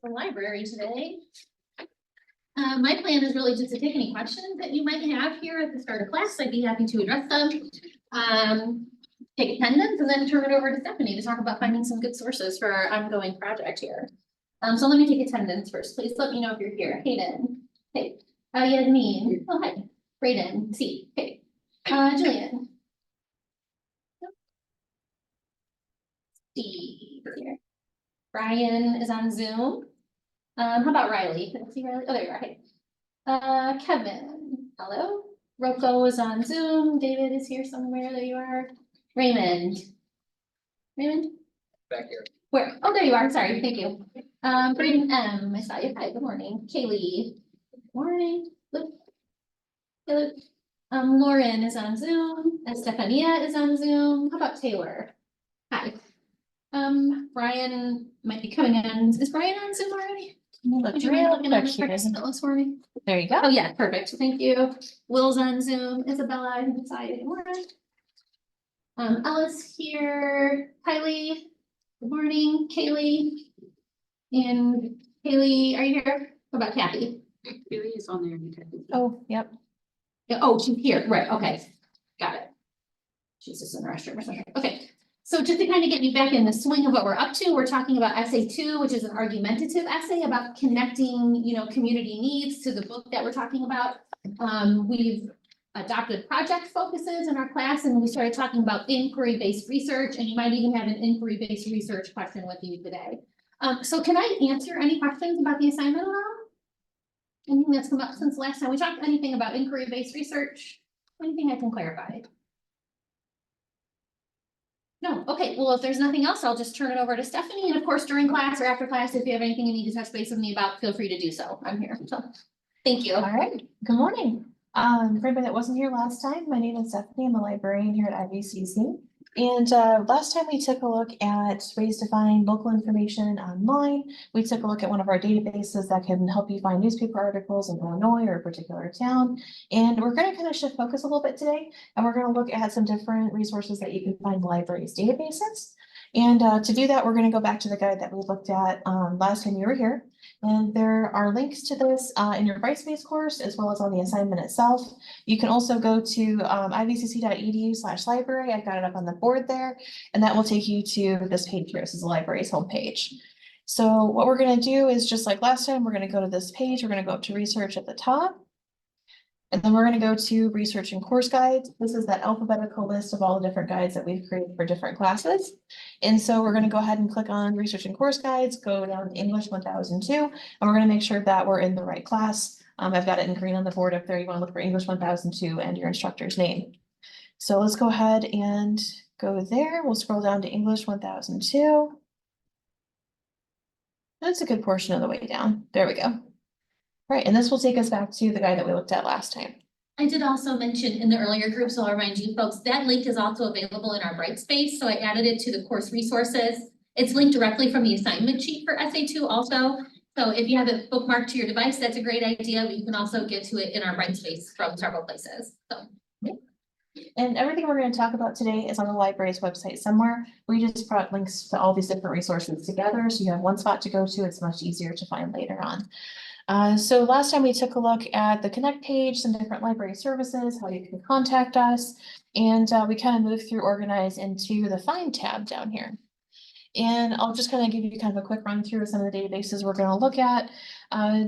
the library today. My plan is really just to take any questions that you might have here at the start of class. I'd be happy to address them. Take attendance and then turn it over to Stephanie to talk about finding some good sources for our ongoing project here. So let me take attendance first. Please let me know if you're here. Hayden. Hey. Yasmin. Oh, hi. Brayden. C. Hey. Jillian. Steve here. Brian is on Zoom. How about Riley? Can I see Riley? Oh, there you are. Hey. Kevin. Hello. Rocco is on Zoom. David is here somewhere. There you are. Raymond. Raymond? Back here. Where? Oh, there you are. Sorry. Thank you. Braden M. I saw you. Hi. Good morning. Kaylee. Good morning. Luke. Hey, Luke. Lauren is on Zoom. And Stefania is on Zoom. How about Taylor? Hi. Brian might be coming in. Is Brian on Zoom already? Would you mind looking at his participants for me? There you go. Oh, yeah, perfect. Thank you. Will's on Zoom. Isabella, I haven't decided anymore. Ellis here. Kylie. Good morning. Kaylee. And Kaylee, are you here? What about Kathy? Kaylee is on there. Oh, yep. Yeah, oh, she's here. Right. Okay. Got it. She's just in the restroom or something. Okay. So just to kind of get you back in the swing of what we're up to, we're talking about essay 2, which is an argumentative essay about connecting, community needs to the book that we're talking about. We've adopted project focuses in our class, and we started talking about inquiry-based research, and you might even have an inquiry-based research question with you today. So can I answer any questions about the assignment at all? Anything that's come up since last time we talked? Anything about inquiry-based research? Anything I can clarify? No, okay, well, if there's nothing else, I'll just turn it over to Stephanie, and of course, during class or after class, if you have anything you need to touch base with me about, feel free to do so. I'm here, so, thank you. All right. Good morning. For anybody that wasn't here last time, my name is Stephanie. I'm a librarian here at IVCC. And last time we took a look at ways to find local information online. We took a look at one of our databases that can help you find newspaper articles in Illinois or a particular town. And we're going to kind of shift focus a little bit today. And we're going to look at some different resources that you can find in the library's databases. And to do that, we're going to go back to the guide that we looked at last time you were here. And there are links to this in your Brightspace course, as well as on the assignment itself. You can also go to ivcc.edu/library. I've got it up on the board there, and that will take you to this page here. This is the library's homepage. So what we're going to do is just like last time, we're going to go to this page. We're going to go up to research at the top. And then we're going to go to research and course guides. This is that alphabetical list of all the different guides that we've created for different classes. And so we're going to go ahead and click on research and course guides, go down to English 1002, and we're going to make sure that we're in the right class. I've got it in green on the board up there. You want to look for English 1002 and your instructor's name. So let's go ahead and go there. We'll scroll down to English 1002. That's a good portion of the way down. There we go. Right, and this will take us back to the guide that we looked at last time. I did also mention in the earlier group, so I'll remind you folks, that link is also available in our Brightspace. So I added it to the course resources. It's linked directly from the assignment sheet for essay 2 also. So if you have it bookmarked to your device, that's a great idea, but you can also get to it in our Brightspace from several places. So. And everything we're going to talk about today is on the library's website somewhere. We just brought links to all these different resources together. So you have one spot to go to. It's much easier to find later on. So last time we took a look at the Connect page, some different library services, how you can contact us, and we kind of moved through Organize into the Find tab down here. And I'll just kind of give you kind of a quick run through of some of the databases we're going to look at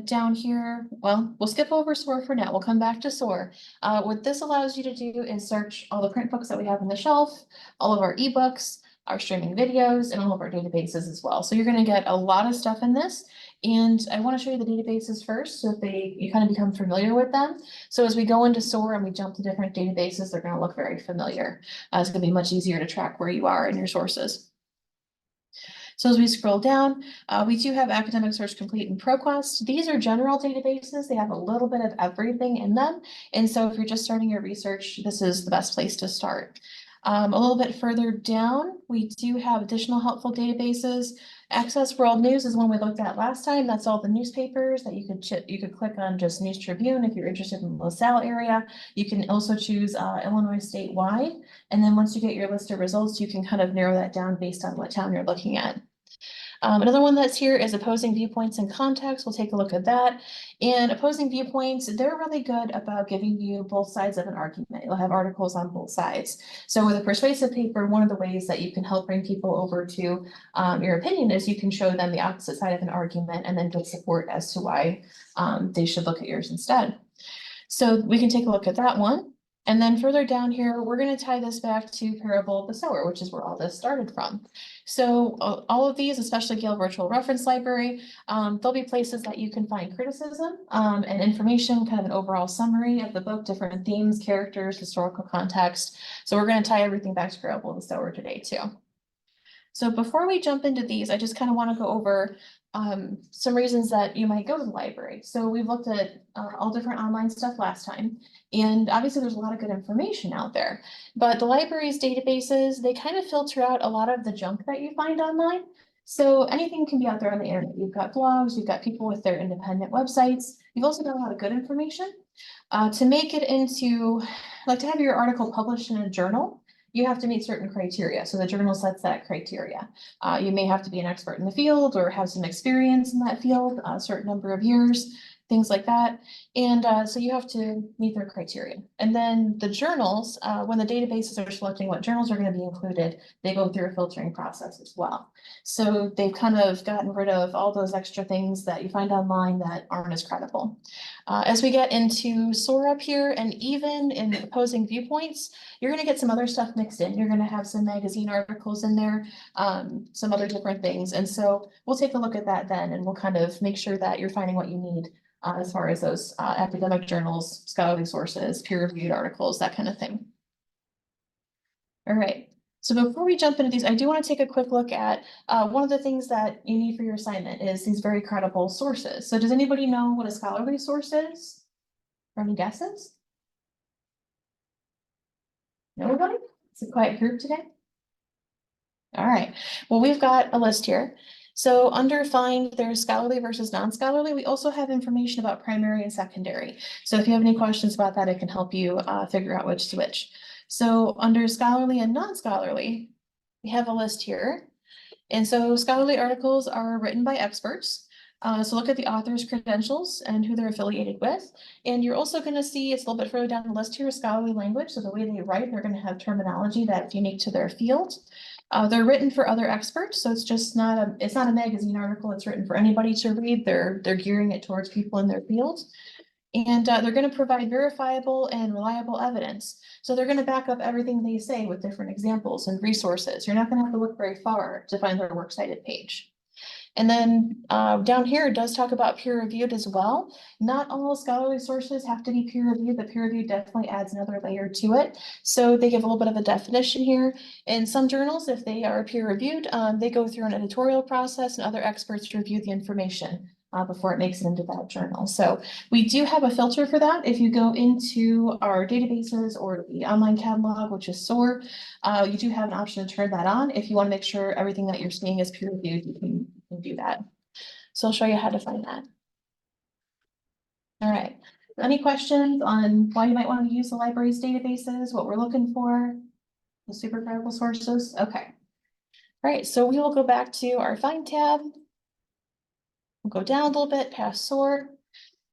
down here. Well, we'll skip over SOAR for now. We'll come back to SOAR. What this allows you to do is search all the print books that we have on the shelf, all of our ebooks, our streaming videos, and all of our databases as well. So you're going to get a lot of stuff in this. And I want to show you the databases first, so you kind of become familiar with them. So as we go into SOAR and we jump to different databases, they're going to look very familiar. It's going to be much easier to track where you are in your sources. So as we scroll down, we do have Academic Search Complete and ProQuest. These are general databases. They have a little bit of everything in them. And so if you're just starting your research, this is the best place to start. A little bit further down, we do have additional helpful databases. Access World News is one we looked at last time. That's all the newspapers that you could click on just News Tribune if you're interested in the LaSalle area. You can also choose Illinois statewide. And then once you get your list of results, you can kind of narrow that down based on what town you're looking at. Another one that's here is opposing viewpoints and context. We'll take a look at that. And opposing viewpoints, they're really good about giving you both sides of an argument. You'll have articles on both sides. So with a persuasive paper, one of the ways that you can help bring people over to your opinion is you can show them the opposite side of an argument and then give support as to why they should look at yours instead. So we can take a look at that one. And then further down here, we're going to tie this back to Parable of the Sower, which is where all this started from. So all of these, especially Gale Virtual Reference Library, there'll be places that you can find criticism and information, kind of an overall summary of the book, different themes, characters, historical context. So we're going to tie everything back to Parable of the Sower today too. So before we jump into these, I just kind of want to go over some reasons that you might go to the library. So we've looked at all different online stuff last time, and obviously there's a lot of good information out there, but the library's databases, they kind of filter out a lot of the junk that you find online. So anything can be out there on the internet. You've got blogs, you've got people with their independent websites. You've also got a lot of good information. To make it into, like to have your article published in a journal, you have to meet certain criteria. So the journal sets that criteria. You may have to be an expert in the field or have some experience in that field, a certain number of years, things like that. And so you have to meet their criteria. And then the journals, when the databases are selecting what journals are going to be included, they go through a filtering process as well. So they've kind of gotten rid of all those extra things that you find online that aren't as credible. As we get into SOAR up here, and even in opposing viewpoints, you're going to get some other stuff mixed in. You're going to have some magazine articles in there, some other different things. And so we'll take a look at that then, and we'll kind of make sure that you're finding what you need as far as those academic journals, scholarly sources, peer-reviewed articles, that kind of thing. All right. So before we jump into these, I do want to take a quick look at one of the things that you need for your assignment is these very credible sources. So does anybody know what a scholarly source is? Or any guesses? Nobody? It's a quiet group today. All right. Well, we've got a list here. So under find, there's scholarly versus non-scholarly. We also have information about primary and secondary. So if you have any questions about that, it can help you figure out which to which. So under scholarly and non-scholarly, we have a list here. And so scholarly articles are written by experts. So look at the author's credentials and who they're affiliated with. And you're also going to see, it's a little bit further down the list here, scholarly language. So the way they write, they're going to have terminology that's unique to their field. They're written for other experts, so it's just not a magazine article. It's written for anybody to read. They're gearing it towards people in their field. And they're going to provide verifiable and reliable evidence. So they're going to back up everything they say with different examples and resources. You're not going to have to look very far to find their works cited page. And then down here, it does talk about peer reviewed as well. Not all scholarly sources have to be peer reviewed, but peer reviewed definitely adds another layer to it. So they give a little bit of a definition here. In some journals, if they are peer reviewed, they go through an editorial process and other experts review the information before it makes it into that journal. So we do have a filter for that. If you go into our databases or the online catalog, which is SOAR, you do have an option to turn that on. If you want to make sure everything that you're seeing is peer reviewed, you can do that. So I'll show you how to find that. All right. Any questions on why you might want to use the library's databases, what we're looking for, the super credible sources? Okay. All right, so we will go back to our Find tab. We'll go down a little bit past SOAR,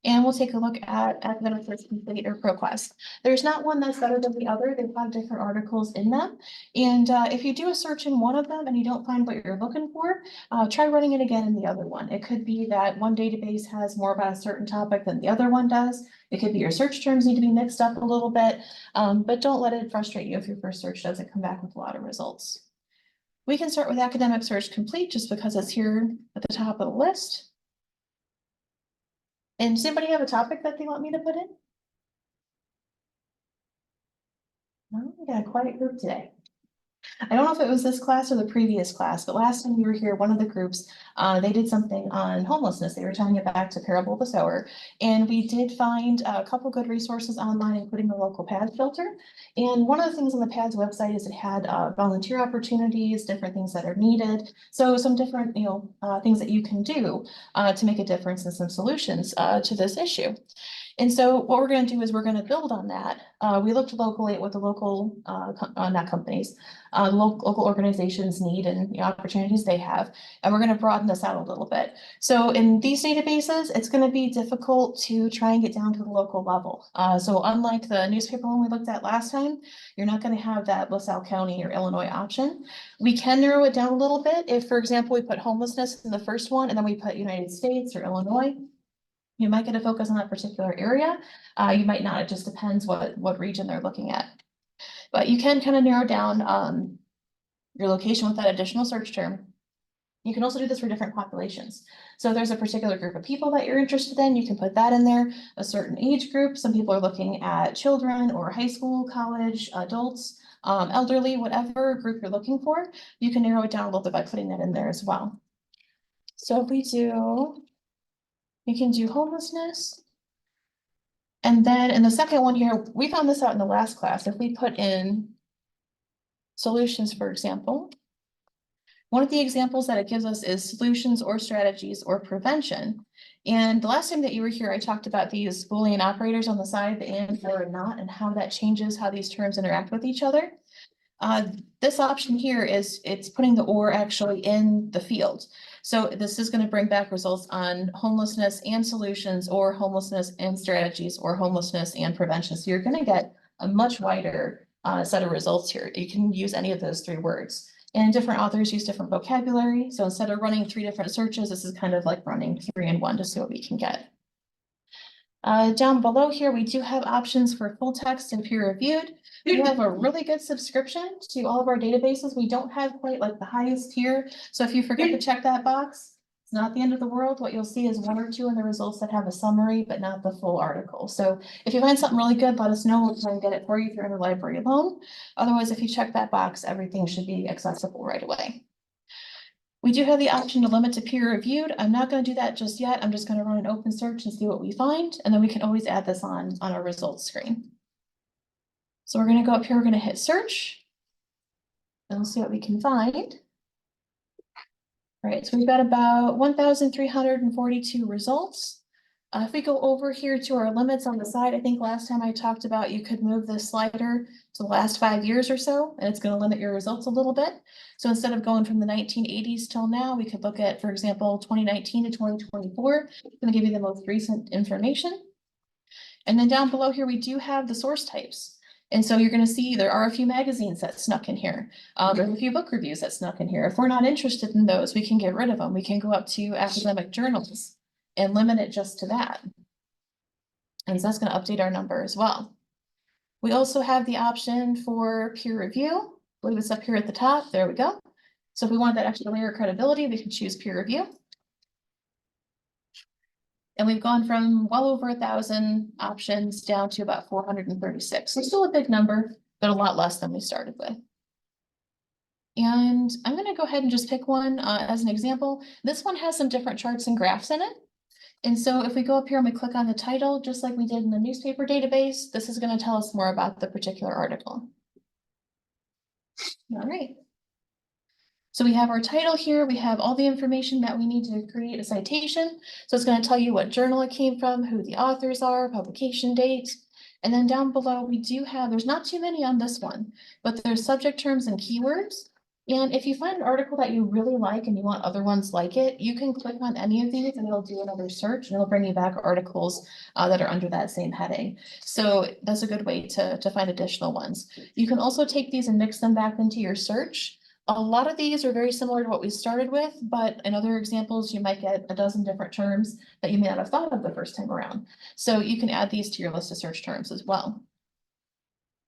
and we'll take a look at Academic Search Complete or ProQuest. There's not one that's better than the other. They've got different articles in them. And if you do a search in one of them and you don't find what you're looking for, try running it again in the other one. It could be that one database has more about a certain topic than the other one does. It could be your search terms need to be mixed up a little bit, but don't let it frustrate you if your first search doesn't come back with a lot of results. We can start with Academic Search Complete just because it's here at the top of the list. And does anybody have a topic that they want me to put in? No, we got a quiet group today. I don't know if it was this class or the previous class, but last time we were here, one of the groups, they did something on homelessness. They were tying it back to Parable of the Sower. And we did find a couple good resources online, including the local PADS filter. And one of the things on the PADS website is it had volunteer opportunities, different things that are needed. So some different, things that you can do to make a difference and some solutions to this issue. And so what we're gonna do is we're gonna build on that. We looked locally at what the local, not companies, local organizations need and the opportunities they have. And we're gonna broaden this out a little bit. So in these databases, it's gonna be difficult to try and get down to the local level. So unlike the newspaper one we looked at last time, you're not gonna have that LaSalle County or Illinois option. We can narrow it down a little bit if, for example, we put homelessness in the first one and then we put United States or Illinois. You might get a focus on that particular area. You might not, it just depends what region they're looking at. But you can kind of narrow down your location with that additional search term. You can also do this for different populations. So if there's a particular group of people that you're interested in, you can put that in there, a certain age group. Some people are looking at children or high school, college, adults, elderly, whatever group you're looking for. You can narrow it down a little bit by putting that in there as well. So if we can do homelessness. And then in the second one here, we found this out in the last class. If we put in solutions, for example, one of the examples that it gives us is solutions or strategies or prevention. And the last time that you were here, I talked about these Boolean operators on the side, the and, or, not, and how that changes how these terms interact with each other. This option here is it's putting the or actually in the field. So this is going to bring back results on homelessness and solutions or homelessness and strategies or homelessness and prevention. So you're going to get a much wider set of results here. You can use any of those 3 words. And different authors use different vocabulary. So instead of running 3 different searches, this is kind of like running 3 in 1 to see what we can get. Down below here, we do have options for full text and peer reviewed. We have a really good subscription to all of our databases. We don't have quite like the highest tier. So if you forget to check that box, it's not the end of the world. What you'll see is 1 or 2 in the results that have a summary, but not the full article. So if you find something really good, let us know. We'll try and get it for you if you're in the library alone. Otherwise, if you check that box, everything should be accessible right away. We do have the option to limit to peer reviewed. I'm not going to do that just yet. I'm just going to run an open search and see what we find. And then we can always add this on our results screen. So we're going to go up here. We're going to hit search. And we'll see what we can find. All right, so we've got about 1,342 results. If we go over here to our limits on the side, I think last time I talked about you could move this slider to the last 5 years or so, and it's going to limit your results a little bit. So instead of going from the 1980s till now, we could look at, for example, 2019 to 2024. It's going to give you the most recent information. And then down below here, we do have the source types. And so you're going to see there are a few magazines that snuck in here. There's a few book reviews that snuck in here. If we're not interested in those, we can get rid of them. We can go up to academic journals and limit it just to that. And so that's going to update our number as well. We also have the option for peer review. I believe it's up here at the top. There we go. So if we want that extra layer of credibility, we can choose peer review. And we've gone from well over 1,000 options down to about 436. So still a big number, but a lot less than we started with. And I'm going to go ahead and just pick one as an example. This one has some different charts and graphs in it. And so if we go up here and we click on the title, just like we did in the newspaper database, this is going to tell us more about the particular article. All right. So we have our title here. We have all the information that we need to create a citation. So it's going to tell you what journal it came from, who the authors are, publication date. And then down below, we do have, there's not too many on this one, but there's subject terms and keywords. And if you find an article that you really like and you want other ones like it, you can click on any of these and it'll do another search and it'll bring you back articles that are under that same heading. So that's a good way to find additional ones. You can also take these and mix them back into your search. A lot of these are very similar to what we started with, but in other examples, you might get a dozen different terms that you may not have thought of the first time around. So you can add these to your list of search terms as well.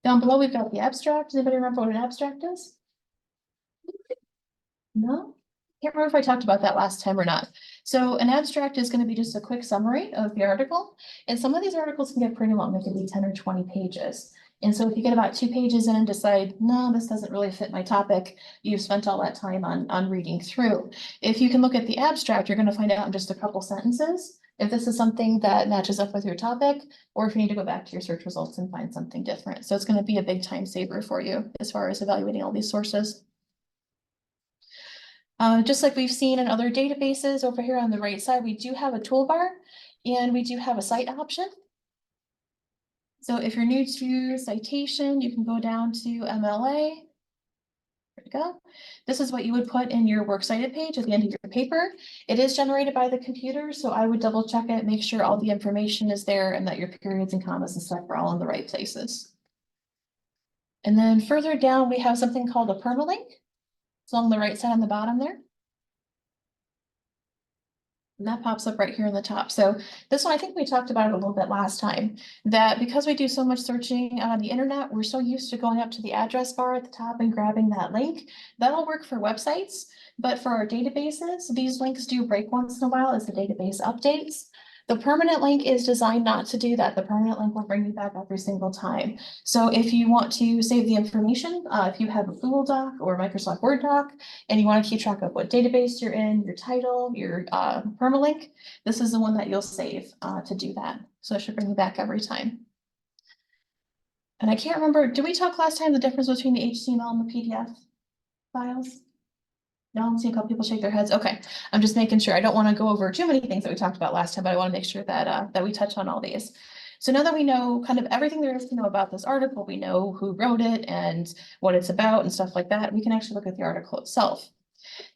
Down below, we've got the abstract. Does anybody remember what an abstract is? No? Can't remember if I talked about that last time or not. So an abstract is going to be just a quick summary of the article. And some of these articles can get pretty long. They can be 10 or 20 pages. And so if you get about 2 pages in and decide, no, this doesn't really fit my topic, you've spent all that time on reading through. If you can look at the abstract, you're going to find out in just a couple sentences if this is something that matches up with your topic, or if you need to go back to your search results and find something different. So it's going to be a big time saver for you as far as evaluating all these sources. Just like we've seen in other databases, over here on the right side, we do have a toolbar and we do have a cite option. So if you're new to citation, you can go down to MLA. There we go. This is what you would put in your works cited page at the end of your paper. It is generated by the computer, so I would double check it, make sure all the information is there and that your periods and commas and stuff are all in the right places. And then further down, we have something called a permalink. It's along the right side on the bottom there. And that pops up right here in the top. So this one, I think we talked about it a little bit last time, that because we do so much searching on the internet, we're so used to going up to the address bar at the top and grabbing that link. That'll work for websites, but for our databases, these links do break once in a while as the database updates. The permanent link is designed not to do that. The permanent link will bring you back every single time. So if you want to save the information, if you have a Google Doc or Microsoft Word doc, and you want to keep track of what database you're in, your title, your permalink, this is the one that you'll save to do that. So it should bring you back every time. And I can't remember, did we talk last time the difference between the HTML and the PDF files? No, I'm seeing a couple people shake their heads. Okay, I'm just making sure. I don't want to go over too many things that we talked about last time, but I want to make sure that that we touch on all these. So now that we know kind of everything there is to know about this article, we know who wrote it and what it's about and stuff like that, we can actually look at the article itself.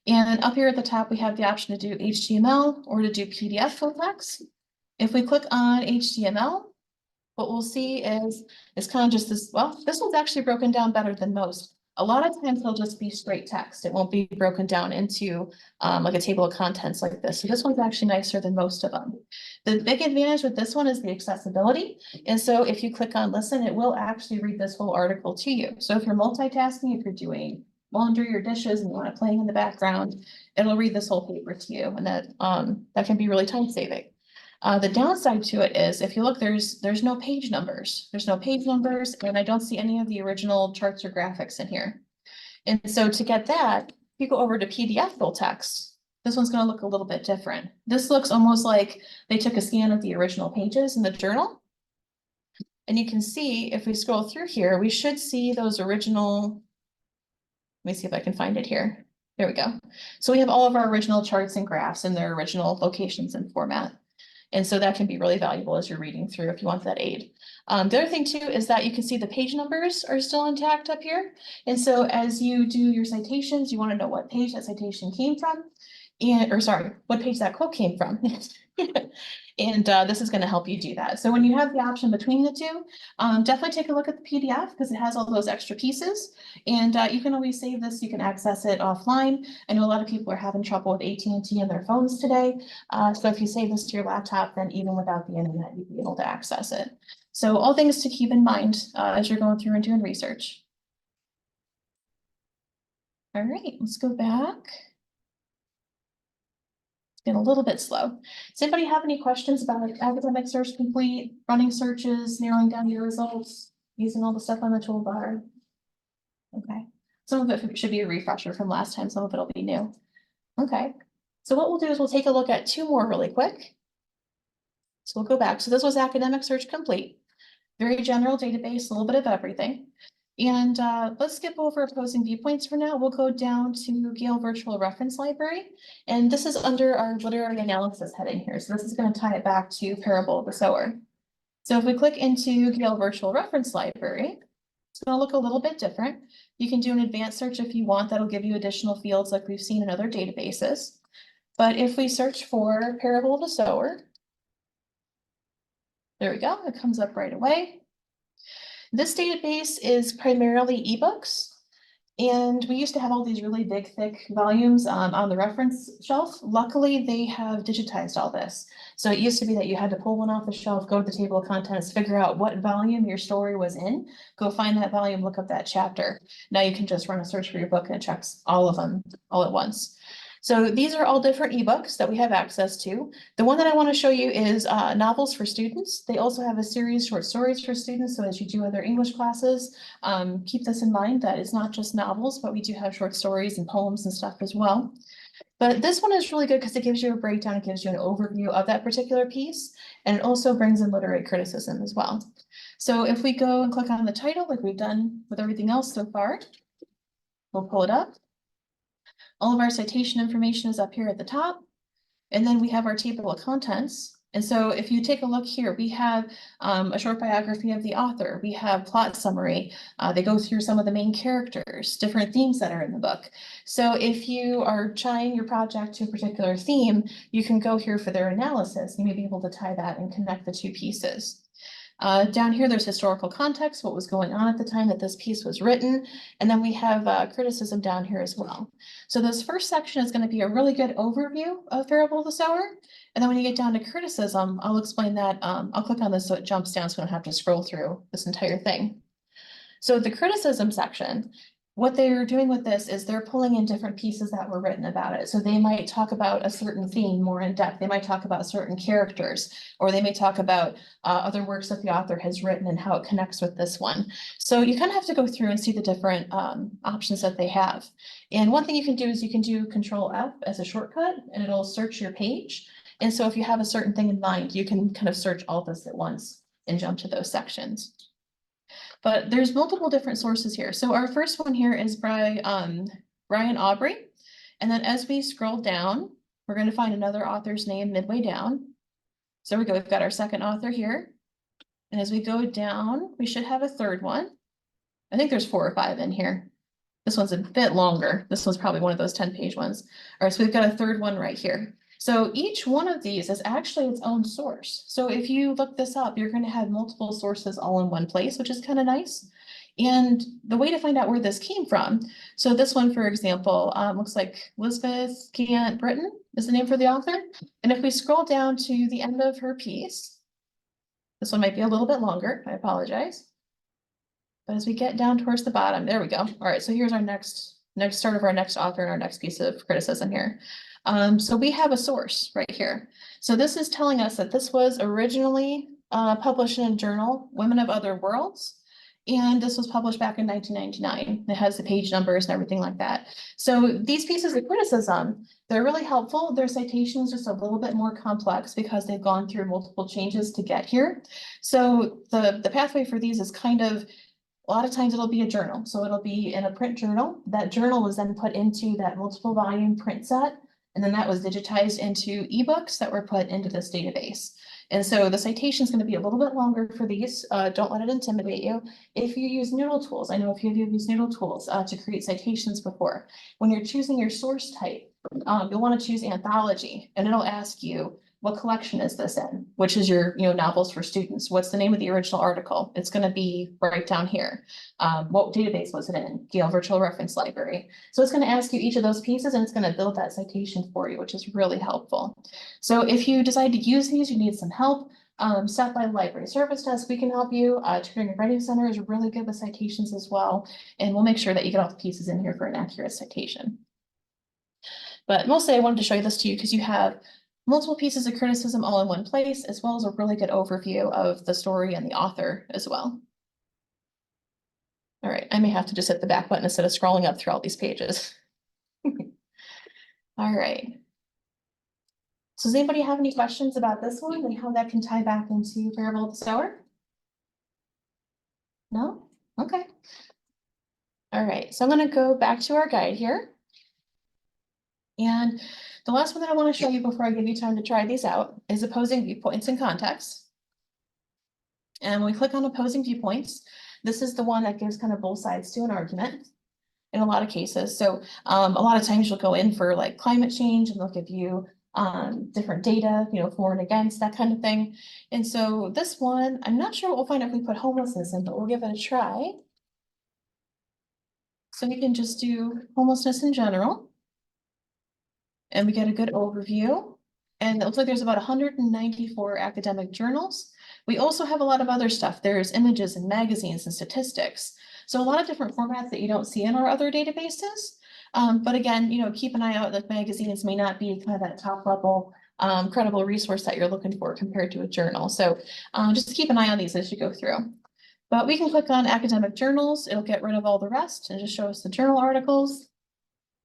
And up here at the top, we have the option to do HTML or to do PDF full text. If we click on HTML, what we'll see is it's kind of just this, well, this one's actually broken down better than most. A lot of times it'll just be straight text. It won't be broken down into like a table of contents like this. So this one's actually nicer than most of them. The big advantage with this one is the accessibility. And so if you click on listen, it will actually read this whole article to you. So if you're multitasking, if you're doing laundry or dishes and you want it playing in the background, it'll read this whole paper to you. And that can be really time saving. The downside to it is if you look, there's no page numbers. There's no page numbers, and I don't see any of the original charts or graphics in here. And so to get that, if you go over to PDF full text, this one's going to look a little bit different. This looks almost like they took a scan of the original pages in the journal. And you can see if we scroll through here, we should see those original. Let me see if I can find it here. There we go. So we have all of our original charts and graphs in their original locations and format. And so that can be really valuable as you're reading through if you want that aid. The other thing too is that you can see the page numbers are still intact up here. And so as you do your citations, you want to know what page that citation came from, what page that quote came from. And this is going to help you do that. So when you have the option between the two, definitely take a look at the PDF because it has all those extra pieces. And you can always save this. You can access it offline. I know a lot of people are having trouble with AT&T and their phones today. So if you save this to your laptop, then even without the internet, you'll be able to access it. So all things to keep in mind as you're going through and doing research. All right, let's go back. Been a little bit slow. Does anybody have any questions about academic search complete, running searches, narrowing down your results, using all the stuff on the toolbar? Okay, some of it should be a refresher from last time, some of it will be new. Okay, so what we'll do is we'll take a look at two more really quick. So we'll go back. So this was academic search complete, very general database, a little bit of everything. And let's skip over opposing viewpoints for now. We'll go down to Gale Virtual Reference Library. And this is under our literary analysis heading here. So this is going to tie it back to Parable of the Sower. So if we click into Gale Virtual Reference Library, it's going to look a little bit different. You can do an advanced search if you want. That'll give you additional fields like we've seen in other databases. But if we search for Parable of the Sower, there we go. It comes up right away. This database is primarily ebooks, and we used to have all these really big, thick volumes on the reference shelf. Luckily, they have digitized all this. So it used to be that you had to pull one off the shelf, go to the table of contents, figure out what volume your story was in, go find that volume, look up that chapter. Now you can just run a search for your book and it checks all of them all at once. So these are all different ebooks that we have access to. The one that I want to show you is novels for students. They also have a series short stories for students. So as you do other English classes, keep this in mind that it's not just novels, but we do have short stories and poems and stuff as well. But this one is really good because it gives you a breakdown, it gives you an overview of that particular piece, and it also brings in literary criticism as well. So if we go and click on the title, like we've done with everything else so far, we'll pull it up. All of our citation information is up here at the top. And then we have our table of contents. And so if you take a look here, we have a short biography of the author. We have plot summary. They go through some of the main characters, different themes that are in the book. So if you are trying your project to a particular theme, you can go here for their analysis. You may be able to tie that and connect the two pieces. Down here, there's historical context, what was going on at the time that this piece was written. And then we have criticism down here as well. So this first section is going to be a really good overview of Parable of the Sower. And then when you get down to criticism, I'll explain that. I'll click on this so it jumps down so we don't have to scroll through this entire thing. So the criticism section, what they're doing with this is they're pulling in different pieces that were written about it. So they might talk about a certain theme more in depth. They might talk about certain characters, or they may talk about other works that the author has written and how it connects with this one. So you kind of have to go through and see the different options that they have. And one thing you can do is you can do Control F as a shortcut and it'll search your page. And so if you have a certain thing in mind, you can kind of search all this at once and jump to those sections. But there's multiple different sources here. So our first one here is by Brian Aubrey. And then as we scroll down, we're going to find another author's name midway down. So we go, we've got our second author here. And as we go down, we should have a third one. I think there's 4 or 5 in here. This one's a bit longer. This one's probably one of those 10-page ones. All right, so we've got a third one right here. So each one of these is actually its own source. So if you look this up, you're going to have multiple sources all in one place, which is kind of nice. And the way to find out where this came from. So this one, for example, looks like Elizabeth Gant Britton is the name for the author. And if we scroll down to the end of her piece, this one might be a little bit longer. I apologize. But as we get down towards the bottom, there we go. All right, so here's our next start of our next author and our next piece of criticism here. So we have a source right here. So this is telling us that this was originally published in a journal, Women of Other Worlds. And this was published back in 1999. It has the page numbers and everything like that. So these pieces of criticism, they're really helpful. Their citations just a little bit more complex because they've gone through multiple changes to get here. So the pathway for these is kind of, a lot of times it'll be a journal. So it'll be in a print journal. That journal was then put into that multiple volume print set. And then that was digitized into ebooks that were put into this database. And so the citation is going to be a little bit longer for these. Don't let it intimidate you. If you use Noodle Tools, I know a few of you have used Noodle Tools to create citations before. When you're choosing your source type, you'll want to choose anthology, and it'll ask you, what collection is this in? Which is your, novels for students? What's the name of the original article? It's going to be right down here. What database was it in? Gale Virtual Reference Library. So it's going to ask you each of those pieces and it's going to build that citation for you, which is really helpful. So if you decide to use these, you need some help, stop by the Library Service Desk. We can help you. Tutoring and Writing Center is really good with citations as well. And we'll make sure that you get all the pieces in here for an accurate citation. But mostly I wanted to show you this to you because you have multiple pieces of criticism all in one place, as well as a really good overview of the story and the author as well. All right, I may have to just hit the back button instead of scrolling up through all these pages. All right. So does anybody have any questions about this one and how that can tie back into Parable of the Sower? No? Okay. All right, so I'm going to go back to our guide here. And the last one that I want to show you before I give you time to try these out is opposing viewpoints and context. And when we click on opposing viewpoints, this is the one that gives kind of both sides to an argument in a lot of cases. So a lot of times you'll go in for like climate change and they'll give you different data, for and against, that kind of thing. And so this one, I'm not sure what we'll find if we put homelessness in, but we'll give it a try. So we can just do homelessness in general. And we get a good overview. And it looks like there's about 194 academic journals. We also have a lot of other stuff. There's images and magazines and statistics. So a lot of different formats that you don't see in our other databases. But again, keep an eye out that magazines may not be kind of that top level credible resource that you're looking for compared to a journal. So just keep an eye on these as you go through. But we can click on academic journals. It'll get rid of all the rest and just show us the journal articles.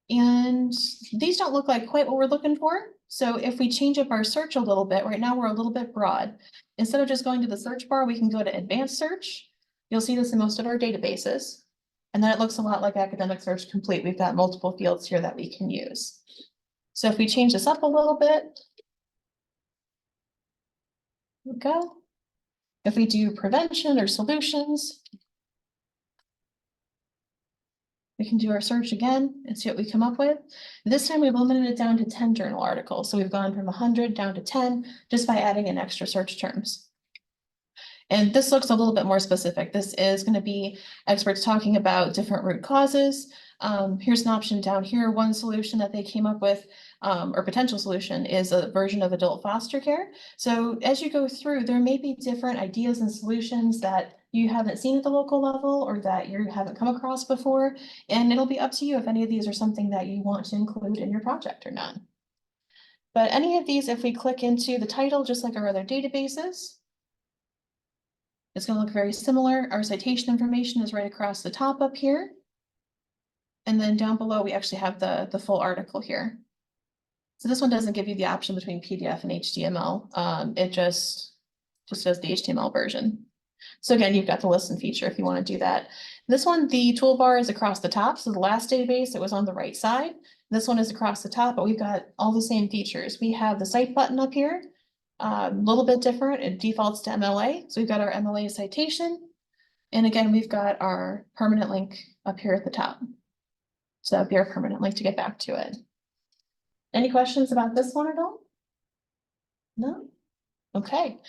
And these don't look like quite what we're looking for. So if we change up our search a little bit, right now we're a little bit broad. Instead of just going to the search bar, we can go to advanced search. You'll see this in most of our databases. And then it looks a lot like academic search complete. We've got multiple fields here that we can use. So if we change this up a little bit, we go. If we do prevention or solutions, we can do our search again and see what we come up with. This time we've limited it down to 10 journal articles. So we've gone from 100 down to 10 just by adding in extra search terms. And this looks a little bit more specific. This is going to be experts talking about different root causes. Here's an option down here. One solution that they came up with, or potential solution, is a version of adult foster care. So as you go through, there may be different ideas and solutions that you haven't seen at the local level or that you haven't come across before. And it'll be up to you if any of these are something that you want to include in your project or not. But any of these, if we click into the title, just like our other databases, it's going to look very similar. Our citation information is right across the top up here. And then down below, we actually have the full article here. So this one doesn't give you the option between PDF and HTML. It just does the HTML version. So again, you've got the listen feature if you want to do that. This one, the toolbar is across the top. So the last database, it was on the right side. This one is across the top, but we've got all the same features. We have the cite button up here. A little bit different. It defaults to MLA. So we've got our MLA citation. And again, we've got our permanent link up here at the top. So that would be our permanent link to get back to it. Any questions about this one at all? No? Okay.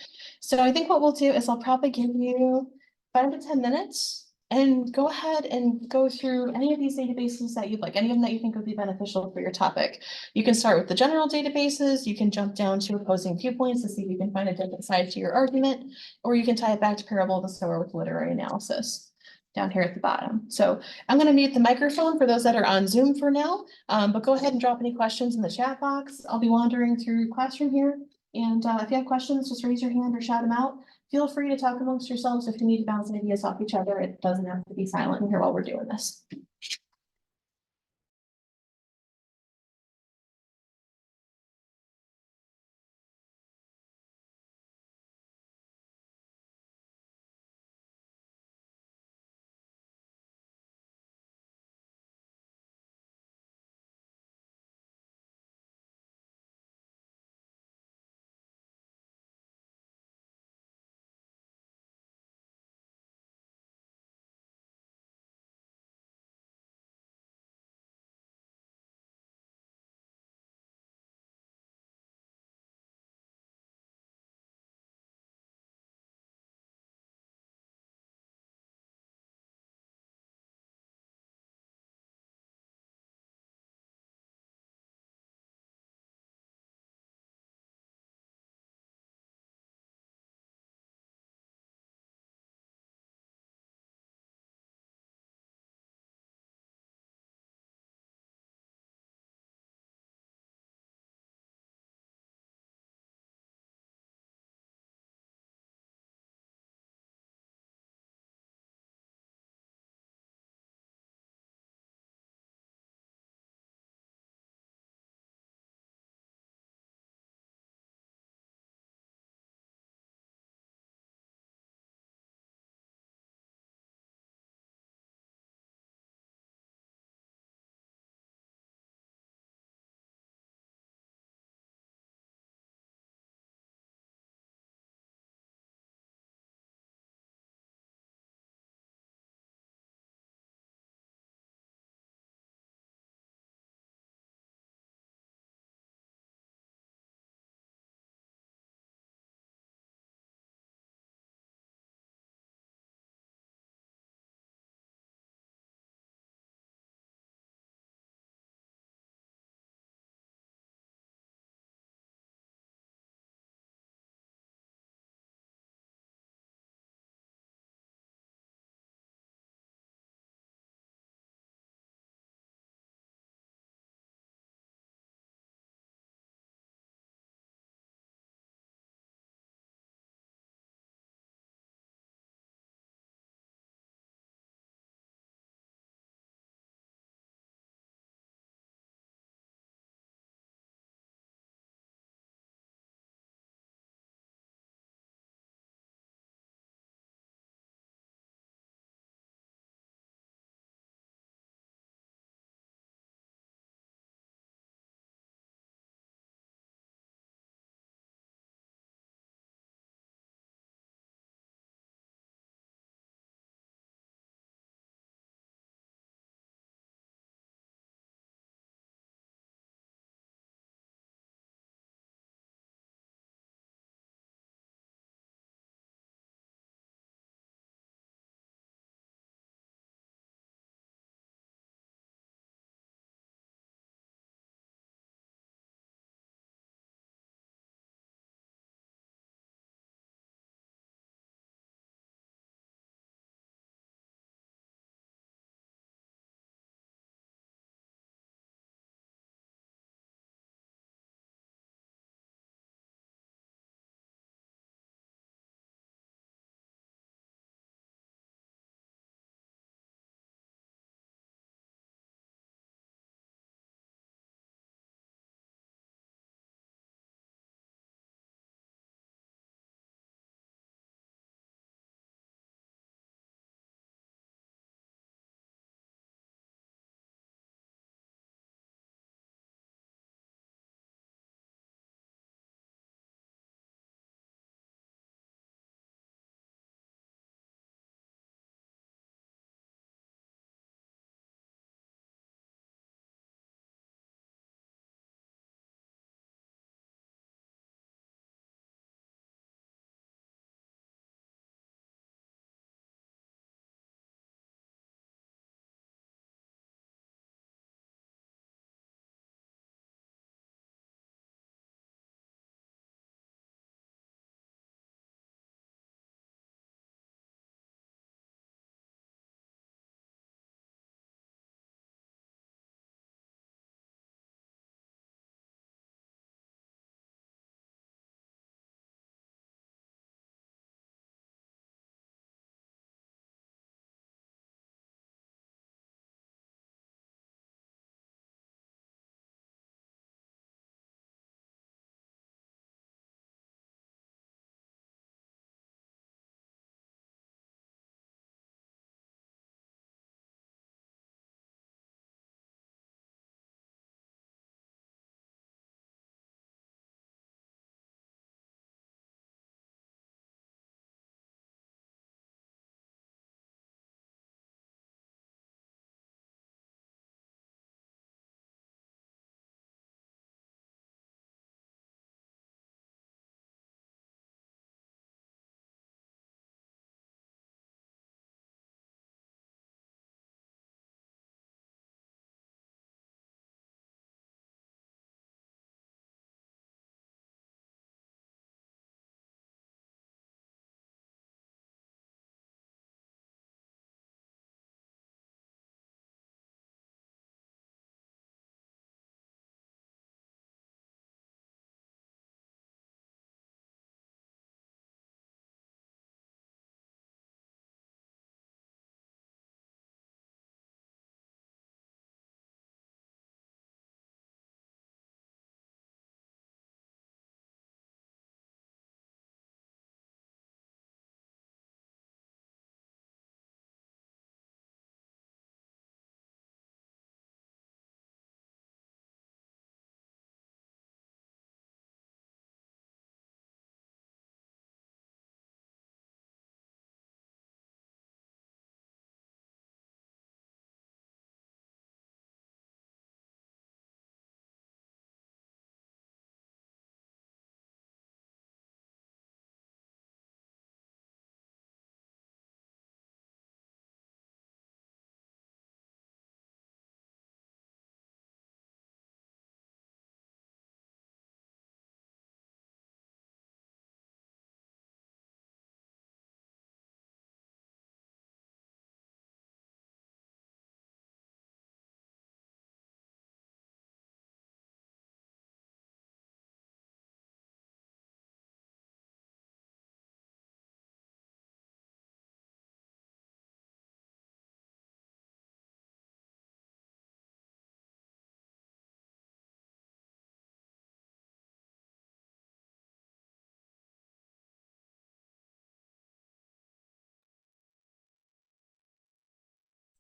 So I think what we'll do is I'll probably give you 5 to 10 minutes and go ahead and go through any of these databases that you'd like, any of them that you think would be beneficial for your topic. You can start with the general databases, you can jump down to opposing viewpoints to see if you can find a different side to your argument, or you can tie it back to parable of the sower with literary analysis down here at the bottom. So I'm going to mute the microphone for those that are on Zoom for now, but go ahead and drop any questions in the chat box. I'll be wandering through Classroom here. And if you have questions, just raise your hand or shout them out. Feel free to talk amongst yourselves if you need to bounce ideas off each other. It doesn't have to be silent in here while we're doing this.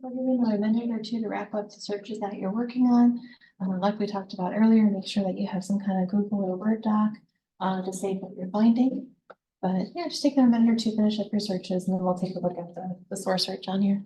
We'll give you another minute or two to wrap up the searches that you're working on. Like we talked about earlier, make sure that you have some kind of Google or Word doc to save what you're finding. But yeah, just take a minute or two, finish up your searches, and then we'll take a look at the source search on here.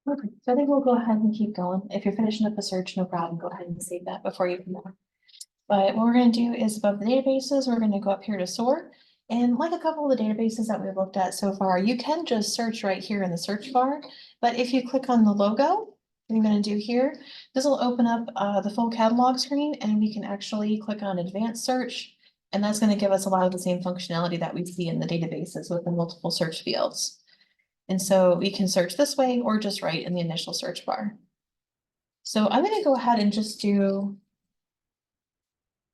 Okay, so I think we'll go ahead and keep going. If you're finishing up a search, no problem, go ahead and save that before you come back. But what we're gonna do is above the databases, we're gonna go up here to SOAR. And like a couple of the databases that we've looked at so far, you can just search right here in the search bar. But if you click on the logo, what I'm gonna do here, this will open up the full catalog screen, and we can actually click on advanced search. And that's gonna give us a lot of the same functionality that we see in the databases with the multiple search fields. And so we can search this way or just right in the initial search bar. So I'm gonna go ahead and just do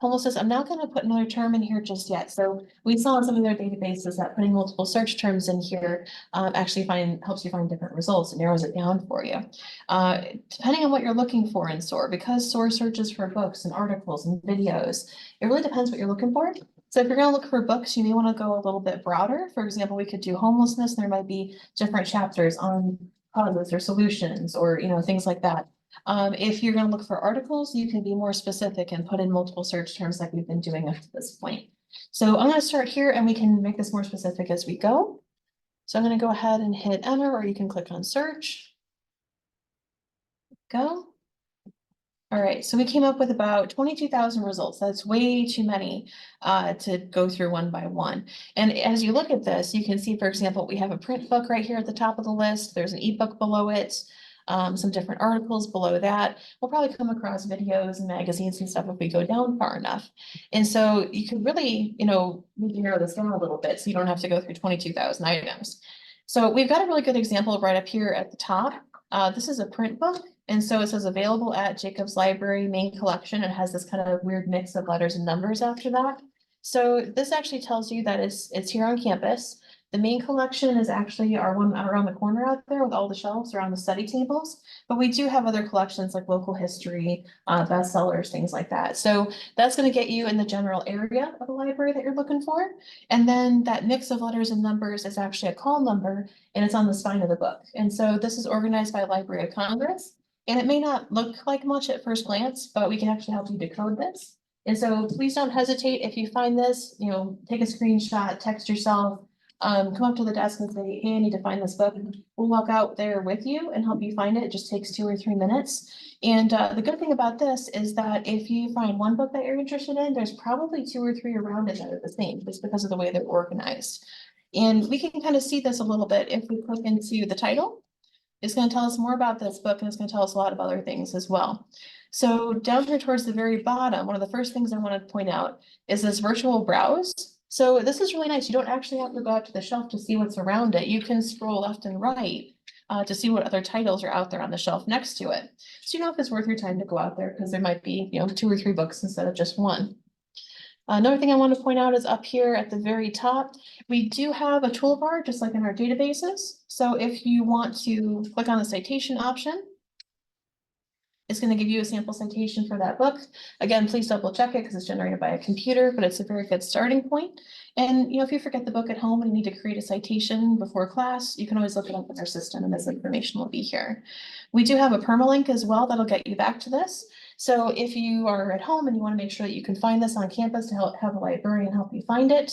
homelessness. I'm not gonna put another term in here just yet. So we saw in some of their databases that putting multiple search terms in here actually helps you find different results. It narrows it down for you. Depending on what you're looking for in SOAR, because SOAR searches for books and articles and videos, it really depends what you're looking for. So if you're gonna look for books, you may wanna go a little bit broader. For example, we could do homelessness. There might be different chapters on causes or solutions or, things like that. If you're gonna look for articles, you can be more specific and put in multiple search terms like we've been doing up to this point. So I'm gonna start here and we can make this more specific as we go. So I'm gonna go ahead and hit enter, or you can click on search. Go. All right, so we came up with about 22,000 results. That's way too many to go through one by one. And as you look at this, you can see, for example, we have a print book right here at the top of the list. There's an ebook below it, some different articles below that. We'll probably come across videos and magazines and stuff if we go down far enough. And so you could really, need to narrow this down a little bit so you don't have to go through 22,000 items. So we've got a really good example right up here at the top. This is a print book. And so it says available at Jacobs Library main collection. It has this kind of weird mix of letters and numbers after that. So this actually tells you that it's here on campus. The main collection is actually our one around the corner out there with all the shelves around the study tables. But we do have other collections like local history, bestsellers, things like that. So that's going to get you in the general area of the library that you're looking for. And then that mix of letters and numbers is actually a call number, and it's on the spine of the book. And so this is organized by Library of Congress. And it may not look like much at first glance, but we can actually help you decode this. And so please don't hesitate if you find this, take a screenshot, text yourself, come up to the desk and say, hey, I need to find this book. We'll walk out there with you and help you find it. It just takes 2 or 3 minutes. And the good thing about this is that if you find one book that you're interested in, there's probably 2 or 3 around it that are the same, just because of the way they're organized. And we can kind of see this a little bit if we click into the title. It's going to tell us more about this book, and it's going to tell us a lot of other things as well. So down here towards the very bottom, one of the first things I want to point out is this virtual browse. So this is really nice. You don't actually have to go out to the shelf to see what's around it. You can scroll left and right to see what other titles are out there on the shelf next to it. So you know if it's worth your time to go out there, because there might be 2 or 3 books instead of just one. Another thing I want to point out is up here at the very top, we do have a toolbar just like in our databases. So if you want to click on the citation option, it's going to give you a sample citation for that book. Again, please double check it because it's generated by a computer, but it's a very good starting point. And if you forget the book at home and you need to create a citation before class, you can always look it up in our system and this information will be here. We do have a permalink as well that'll get you back to this. So if you are at home and you want to make sure that you can find this on campus to have a librarian help you find it,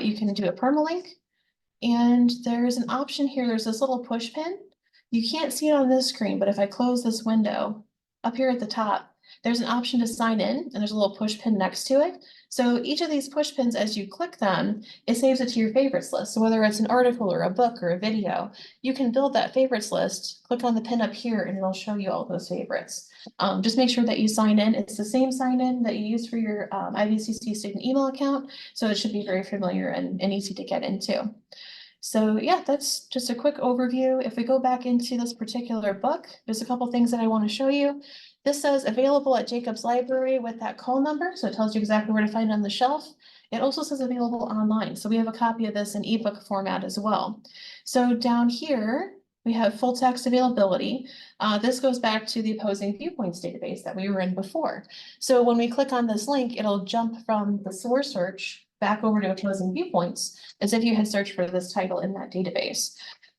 you can do a permalink. And there's an option here. There's this little push pin. You can't see it on this screen, but if I close this window up here at the top, there's an option to sign in and there's a little push pin next to it. So each of these push pins, as you click them, it saves it to your favorites list. So whether it's an article or a book or a video, you can build that favorites list, click on the pin up here and it'll show you all those favorites. Just make sure that you sign in. It's the same sign in that you use for your IVCC student email account. So it should be very familiar and easy to get into. So yeah, that's just a quick overview. If we go back into this particular book, there's a couple things that I want to show you. This says available at Jacobs Library with that call number. So it tells you exactly where to find it on the shelf. It also says available online. So we have a copy of this in ebook format as well. So down here, we have full text availability. This goes back to the Opposing Viewpoints database that we were in before. So when we click on this link, it'll jump from the source search back over to Opposing Viewpoints as if you had searched for this title in that database.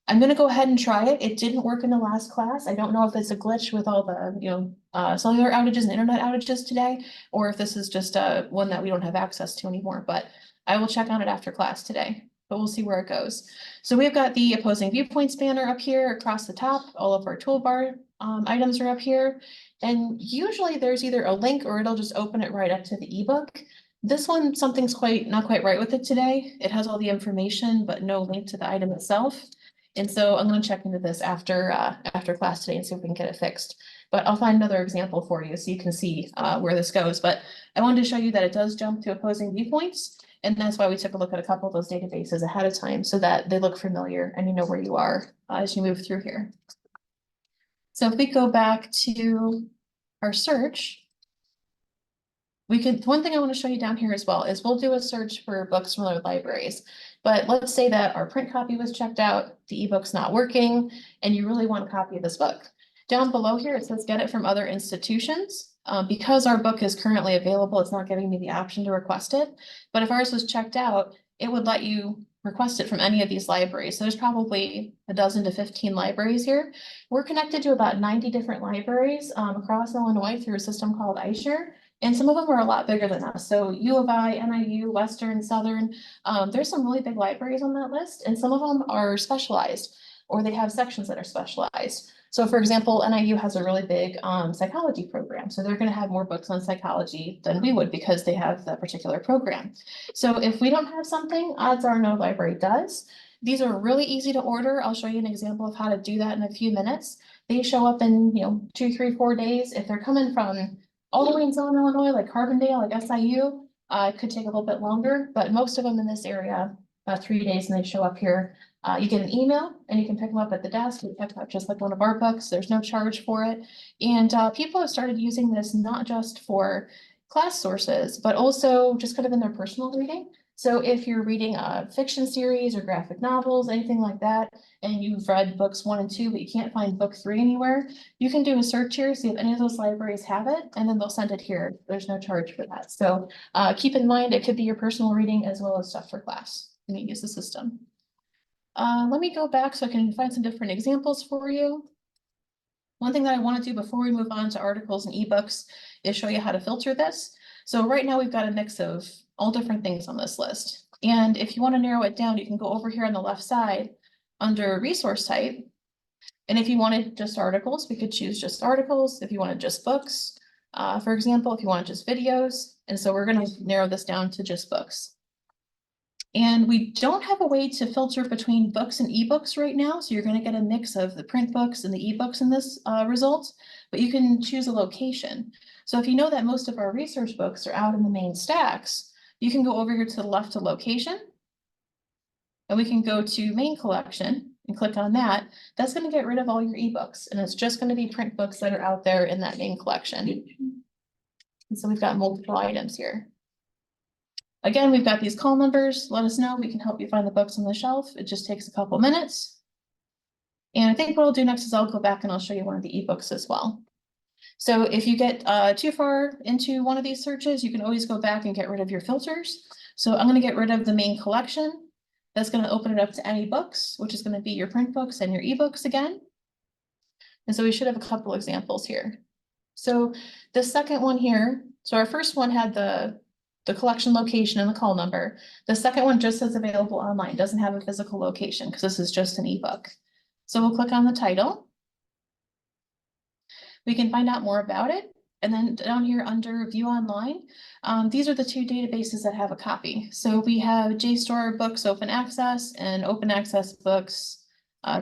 I'm going to go ahead and try it. It didn't work in the last class. I don't know if it's a glitch with all the cellular outages and internet outages today, or if this is just one that we don't have access to anymore, but I will check on it after class today, but we'll see where it goes. So we've got the Opposing Viewpoints banner up here across the top. All of our toolbar items are up here. And usually there's either a link or it'll just open it right up to the ebook. This one, something's not quite right with it today. It has all the information, but no link to the item itself. And so I'm going to check into this after class today and see if we can get it fixed. But I'll find another example for you so you can see where this goes. But I wanted to show you that it does jump to Opposing Viewpoints. And that's why we took a look at a couple of those databases ahead of time so that they look familiar and you know where you are as you move through here. So if we go back to our search, one thing I want to show you down here as well is we'll do a search for books from other libraries. But let's say that our print copy was checked out, the ebook's not working, and you really want a copy of this book. Down below here, it says get it from other institutions. Because our book is currently available, it's not giving me the option to request it. But if ours was checked out, it would let you request it from any of these libraries. So there's probably a dozen to 15 libraries here. We're connected to about 90 different libraries across Illinois through a system called iShare. And some of them are a lot bigger than us. So U of I, NIU, Western, Southern, there's some really big libraries on that list. And some of them are specialized or they have sections that are specialized. So for example, NIU has a really big psychology program. So they're going to have more books on psychology than we would because they have that particular program. So if we don't have something, odds are no library does. These are really easy to order. I'll show you an example of how to do that in a few minutes. They show up in 2, 3, 4 days. If they're coming from all the way in Southern Illinois, like Carbondale, like SIU, it could take a little bit longer, but most of them in this area, about 3 days and they show up here. You get an email and you can pick them up at the desk. You pick up just like one of our books. There's no charge for it. And people have started using this not just for class sources, but also just kind of in their personal reading. So if you're reading a fiction series or graphic novels, anything like that, and you've read books 1 and 2, but you can't find book 3 anywhere, you can do a search here, see if any of those libraries have it, and then they'll send it here. There's no charge for that. So keep in mind, it could be your personal reading as well as stuff for class when you use the system. Let me go back so I can find some different examples for you. One thing that I want to do before we move on to articles and ebooks is show you how to filter this. So right now we've got a mix of all different things on this list. And if you want to narrow it down, you can go over here on the left side under resource type. And if you wanted just articles, we could choose just articles. If you wanted just books, for example, if you wanted just videos. And so we're going to narrow this down to just books. And we don't have a way to filter between books and ebooks right now. So you're going to get a mix of the print books and the ebooks in this result, but you can choose a location. So if you know that most of our research books are out in the main stacks, you can go over here to the left to location. And we can go to main collection and click on that. That's going to get rid of all your ebooks. And it's just going to be print books that are out there in that main collection. And so we've got multiple items here. Again, we've got these call numbers. Let us know. We can help you find the books on the shelf. It just takes a couple minutes. And I think what I'll do next is I'll go back and I'll show you one of the ebooks as well. So if you get too far into one of these searches, you can always go back and get rid of your filters. So I'm going to get rid of the main collection. That's going to open it up to any books, which is going to be your print books and your ebooks again. And so we should have a couple examples here. So the second one here, so our first one had the collection location and the call number. The second one just says available online, doesn't have a physical location because this is just an ebook. So we'll click on the title. We can find out more about it. And then down here under View Online, these are the two databases that have a copy. So we have JSTOR Books Open Access and Open Access Books.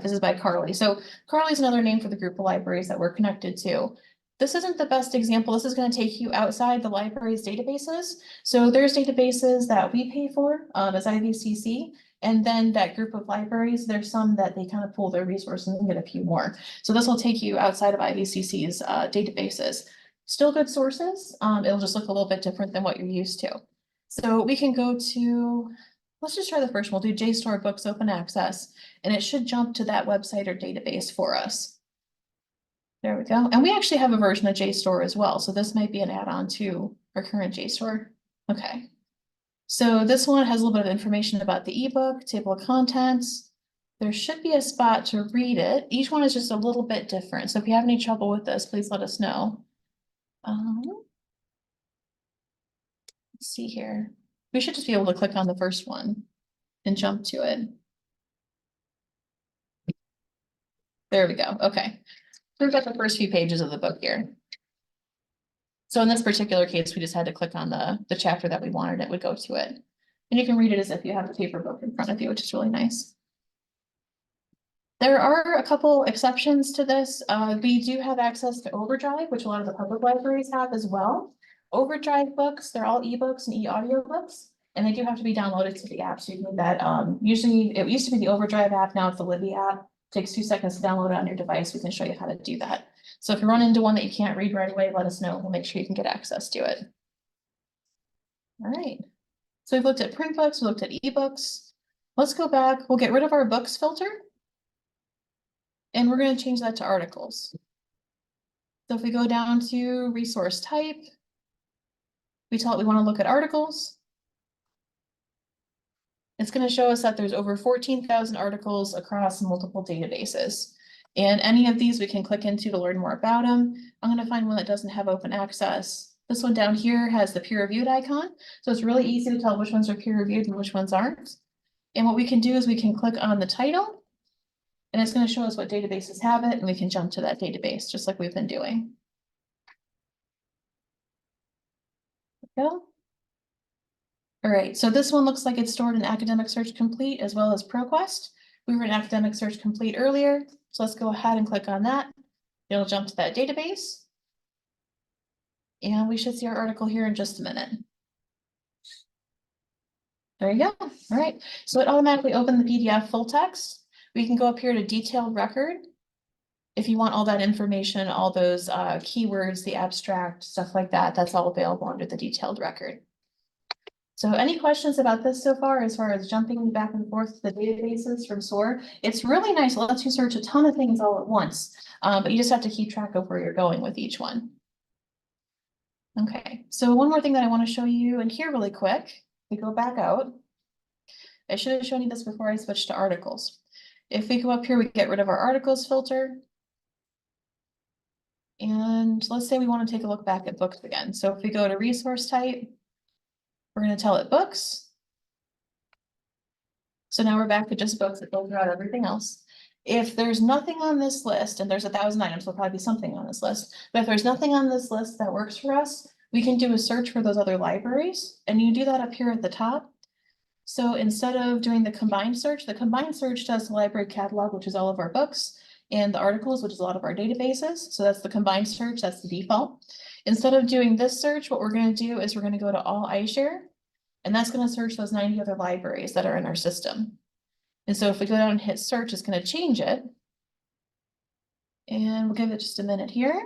This is by Carly. So Carly is another name for the group of libraries that we're connected to. This isn't the best example. This is going to take you outside the library's databases. So there's databases that we pay for as IVCC. And then that group of libraries, there's some that they kind of pull their resources and get a few more. So this will take you outside of IVCC's databases. Still good sources. It'll just look a little bit different than what you're used to. So we can go to, let's just try the first one. We'll do JSTOR Books Open Access, and it should jump to that website or database for us. There we go. And we actually have a version of JSTOR as well. So this might be an add-on to our current JSTOR. Okay. So this one has a little bit of information about the ebook, table of contents. There should be a spot to read it. Each one is just a little bit different. So if you have any trouble with this, please let us know. Let's see here. We should just be able to click on the first one and jump to it. There we go. Okay. We've got the first few pages of the book here. So in this particular case, we just had to click on the chapter that we wanted, it would go to it. And you can read it as if you have the paper book in front of you, which is really nice. There are a couple exceptions to this. We do have access to Overdrive, which a lot of the public libraries have as well. Overdrive books, they're all ebooks and e-audio books, and they do have to be downloaded to the app. So you need that. Usually it used to be the Overdrive app, now it's the Libby app. Takes 2 seconds to download it on your device. We can show you how to do that. So if you run into one that you can't read right away, let us know. We'll make sure you can get access to it. All right. So we've looked at print books, we looked at ebooks. Let's go back. We'll get rid of our books filter. And we're going to change that to articles. So if we go down to resource type, we tell it we want to look at articles. It's going to show us that there's over 14,000 articles across multiple databases. And any of these we can click into to learn more about them. I'm going to find one that doesn't have open access. This one down here has the peer-reviewed icon. So it's really easy to tell which ones are peer-reviewed and which ones aren't. And what we can do is we can click on the title. And it's going to show us what databases have it. And we can jump to that database just like we've been doing. There we go. All right, so this one looks like it's stored in Academic Search Complete as well as ProQuest. We were in Academic Search Complete earlier, so let's go ahead and click on that. It'll jump to that database. And we should see our article here in just a minute. There you go. All right, so it automatically opened the PDF full text. We can go up here to Detailed Record. If you want all that information, all those keywords, the abstract, stuff like that, that's all available under the Detailed Record. So any questions about this so far, as far as jumping back and forth to the databases from SOAR? It's really nice. It lets you search a ton of things all at once, but you just have to keep track of where you're going with each one. Okay, so one more thing that I want to show you in here really quick. We go back out. I should have shown you this before I switched to articles. If we go up here, we get rid of our articles filter. And let's say we want to take a look back at books again. So if we go to resource type, we're going to tell it books. So now we're back to just books that filter out everything else. If there's nothing on this list, and there's 1,000 items, there'll probably be something on this list. But if there's nothing on this list that works for us, we can do a search for those other libraries. And you do that up here at the top. So instead of doing the combined search does the library catalog, which is all of our books, and the articles, which is a lot of our databases. So that's the combined search, that's the default. Instead of doing this search, what we're going to do is we're going to go to all iShare, and that's going to search those 90 other libraries that are in our system. And so if we go down and hit search, it's going to change it. And we'll give it just a minute here.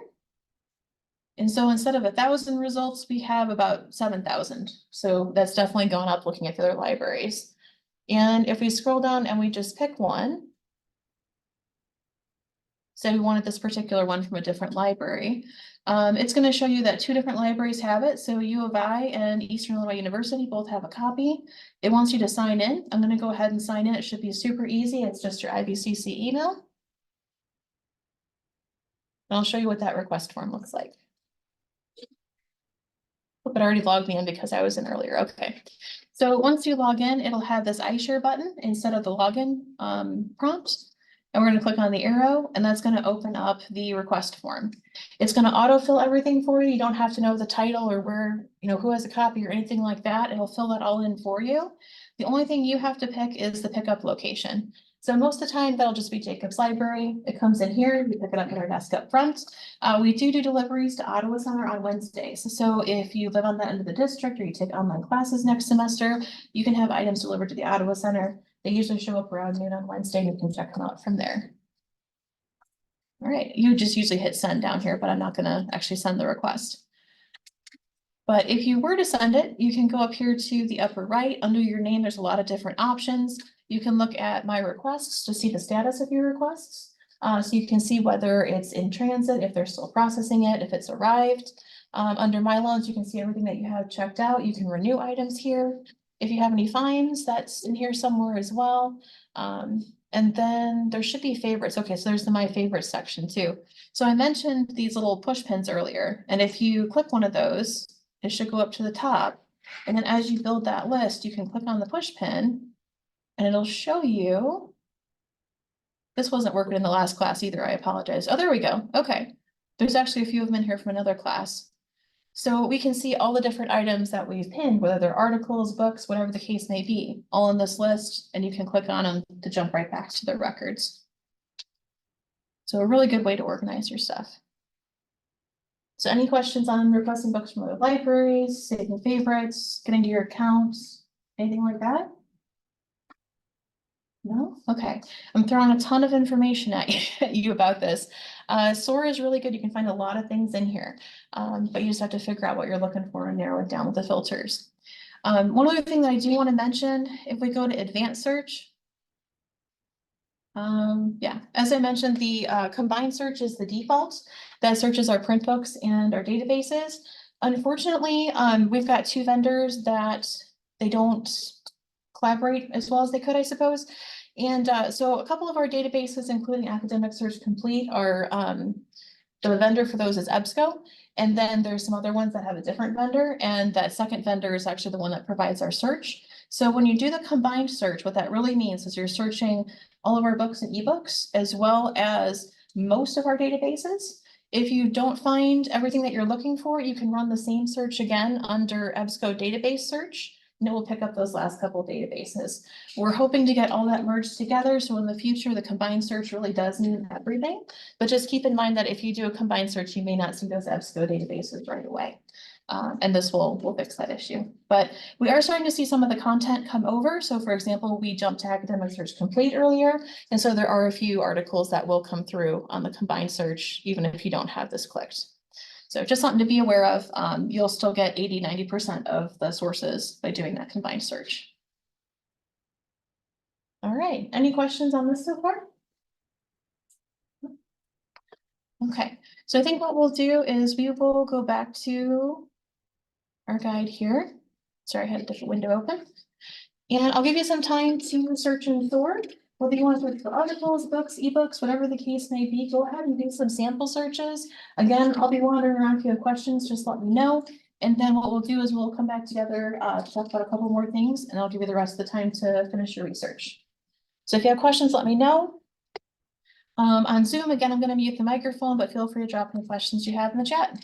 And so instead of 1,000 results, we have about 7,000. So that's definitely gone up looking at the other libraries. And if we scroll down and we just pick one, say we wanted this particular one from a different library, it's going to show you that 2 different libraries have it. So U of I and Eastern Illinois University both have a copy. It wants you to sign in. I'm going to go ahead and sign in. It should be super easy. It's just your IVCC email. And I'll show you what that request form looks like. But it already logged me in because I was in earlier. Okay. So once you log in, it'll have this iShare button instead of the login prompt. And we're gonna click on the arrow, and that's gonna open up the request form. It's gonna autofill everything for you. You don't have to know the title or where, who has a copy or anything like that. It'll fill that all in for you. The only thing you have to pick is the pickup location. So most of the time, that'll just be Jacob's Library. It comes in here, we pick it up at our desk up front. We do deliveries to Ottawa Center on Wednesdays. So if you live on that end of the district or you take online classes next semester, you can have items delivered to the Ottawa Center. They usually show up around noon on Wednesday, and you can check them out from there. All right, you just usually hit send down here, but I'm not gonna actually send the request. But if you were to send it, you can go up here to the upper right. Under your name, there's a lot of different options. You can look at my requests to see the status of your requests. So you can see whether it's in transit, if they're still processing it, if it's arrived. Under my loans, you can see everything that you have checked out. You can renew items here. If you have any fines, that's in here somewhere as well. And then there should be favorites. Okay, so there's the my favorite section too. So I mentioned these little push pins earlier, and if you click one of those, it should go up to the top. And then as you build that list, you can click on the push pin and it'll show you. This wasn't working in the last class either. I apologize. Oh, there we go. Okay. There's actually a few of them in here from another class. So we can see all the different items that we've pinned, whether they're articles, books, whatever the case may be, all in this list, and you can click on them to jump right back to the records. So a really good way to organize your stuff. So any questions on requesting books from other libraries, saving favorites, getting to your accounts, anything like that? No? Okay. I'm throwing a ton of information at you about this. Sora is really good. You can find a lot of things in here, but you just have to figure out what you're looking for and narrow it down with the filters. One other thing that I do want to mention, if we go to advanced search, yeah, as I mentioned, the combined search is the default that searches our print books and our databases. Unfortunately, we've got two vendors that they don't collaborate as well as they could, I suppose. And so a couple of our databases, including Academic Search Complete, are the vendor for those is EBSCO. And then there's some other ones that have a different vendor, and that second vendor is actually the one that provides our search. So when you do the combined search, what that really means is you're searching all of our books and ebooks, as well as most of our databases. If you don't find everything that you're looking for, you can run the same search again under EBSCO database search, and it will pick up those last couple of databases. We're hoping to get all that merged together, so in the future, the combined search really does mean everything. But just keep in mind that if you do a combined search, you may not see those EBSCO databases right away. And this will fix that issue. But we are starting to see some of the content come over. So for example, we jumped to Academic Search Complete earlier. And so there are a few articles that will come through on the combined search, even if you don't have this clicked. So just something to be aware of. You'll still get 80–90% of the sources by doing that combined search. All right, any questions on this so far? Okay, so I think what we'll do is we will go back to our guide here. Sorry, I had a different window open. And I'll give you some time to search and sort. Whether you want to search for articles, books, ebooks, whatever the case may be, go ahead and do some sample searches. Again, I'll be wandering around. If you have questions, just let me know. And then what we'll do is we'll come back together to talk about a couple more things, and I'll give you the rest of the time to finish your research. So if you have questions, let me know. On Zoom, again, I'm going to mute the microphone, but feel free to drop any questions you have in the chat.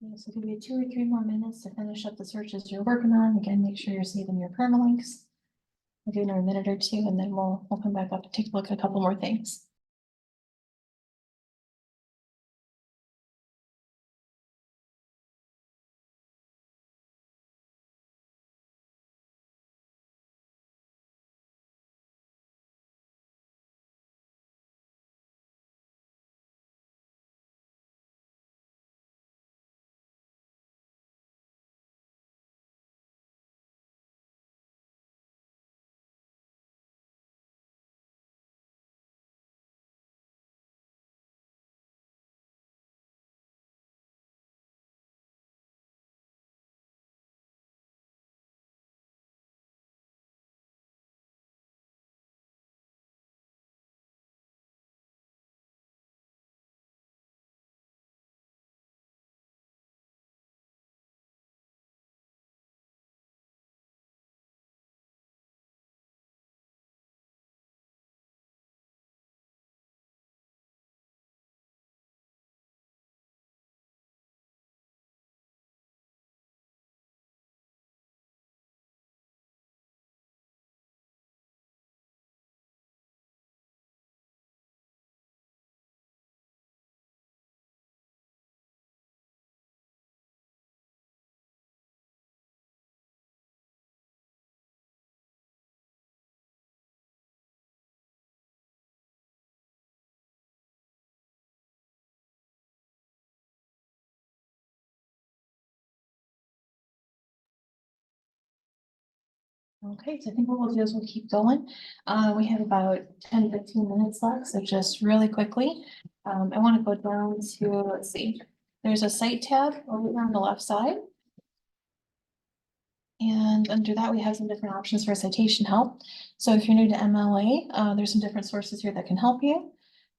Yeah, so give you 2 or 3 more minutes to finish up the searches you're working on. Again, make sure you're saving your permalinks. We'll give it a minute or two and then we'll come back up and take a look at a couple more things. Okay, so I think what we'll do is we'll keep going. We have about 10-15 minutes left, so just really quickly. I want to go down to, let's see, there's a site tab over here on the left side. And under that, we have some different options for citation help. So if you're new to MLA, there's some different sources here that can help you.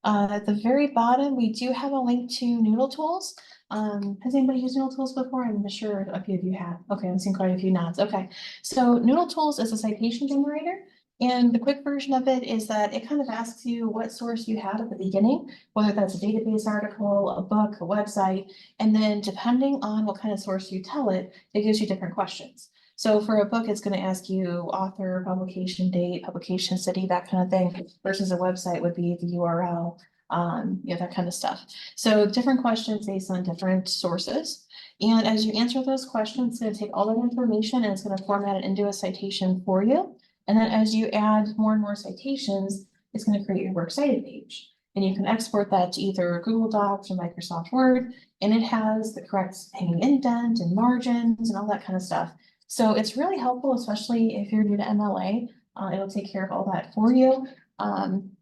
At the very bottom, we do have a link to Noodle Tools. Has anybody used Noodle Tools before? I'm sure a few of you have. Okay, I'm seeing quite a few nods. Okay, so Noodle Tools is a citation generator. And the quick version of it is that it kind of asks you what source you have at the beginning, whether that's a database article, a book, a website, and then depending on what kind of source you tell it, it gives you different questions. So for a book, it's going to ask you author, publication date, publication city, that kind of thing, versus a website would be the URL, that kind of stuff. So different questions based on different sources. And as you answer those questions, it's going to take all that information and it's going to format it into a citation for you. And then as you add more and more citations, it's going to create your works cited page. And you can export that to either Google Docs or Microsoft Word, and it has the correct hanging indent and margins and all that kind of stuff. So it's really helpful, especially if you're new to MLA. It'll take care of all that for you.